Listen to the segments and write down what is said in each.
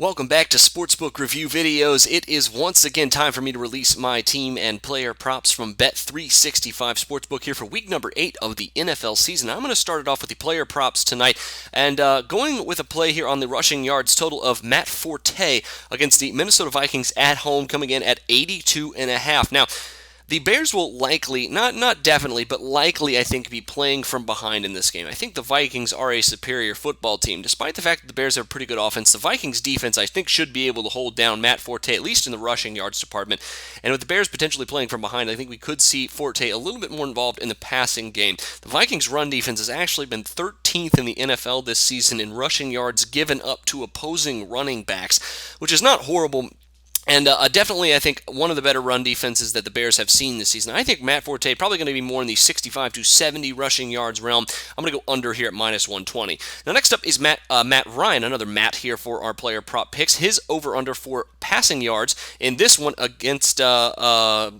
Welcome back to Sportsbook Review Videos. It is once again time for me to release my team and player props from Bet365 Sportsbook here for week number 8 of the NFL season. I'm going to start it off with the player props tonight and going with a play here on the rushing yards total of Matt Forte against the Minnesota Vikings at home, coming in at 82.5. Now, the Bears will likely, not definitely, but likely, I think, be playing from behind in this game. I think the Vikings are a superior football team. Despite the fact that the Bears have a pretty good offense, the Vikings defense, I think, should be able to hold down Matt Forte, at least in the rushing yards department. And with the Bears potentially playing from behind, I think we could see Forte a little bit more involved in the passing game. The Vikings' run defense has actually been 13th in the NFL this season in rushing yards given up to opposing running backs, which is not horrible. And definitely, I think, one of the better run defenses that the Bears have seen this season. I think Matt Forte probably going to be more in the 65 to 70 rushing yards realm. I'm going to go under here at minus 120. Now, next up is Matt Ryan, another Matt here for our player prop picks. His over/under for passing yards in this one against the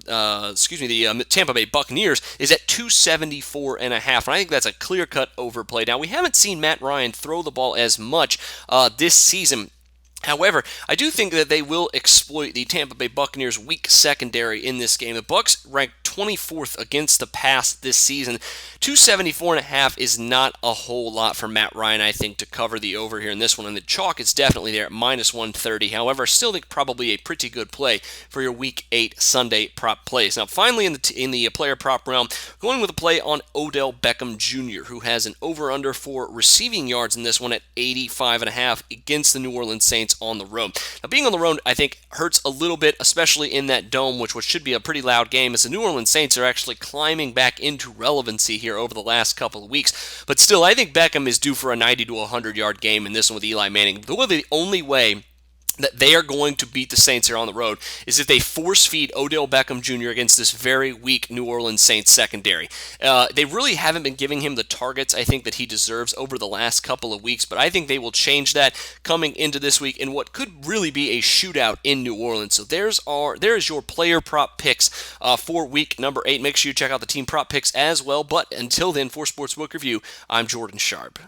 Tampa Bay Buccaneers is at 274.5, and I think that's a clear-cut overplay. Now, we haven't seen Matt Ryan throw the ball as much this season. However, I do think that they will exploit the Tampa Bay Buccaneers' weak secondary in this game. The Bucs ranked 24th against the pass this season. 274.5 is not a whole lot for Matt Ryan, I think, to cover the over here in this one. And the chalk is definitely there at minus 130. However, I still think probably a pretty good play for your Week 8 Sunday prop plays. Now, finally, in the player prop realm, going with a play on Odell Beckham Jr., who has an over/under for receiving yards in this one at 85.5 against the New Orleans Saints on the road. Now, being on the road, I think, hurts a little bit, especially in that dome, which should be a pretty loud game, as the New Orleans Saints are actually climbing back into relevancy here over the last couple of weeks. But still, I think Beckham is due for a 90 to 100 yard game in this one with Eli Manning. The only way that they are going to beat the Saints here on the road is if they force feed Odell Beckham Jr. against this very weak New Orleans Saints secondary. They really haven't been giving him the targets, I think, that he deserves over the last couple of weeks, but I think they will change that coming into this week in what could really be a shootout in New Orleans. So there is your player prop picks for week number 8. Make sure you check out the team prop picks as well, but until then, for Sportsbook Review, I'm Jordan Sharp.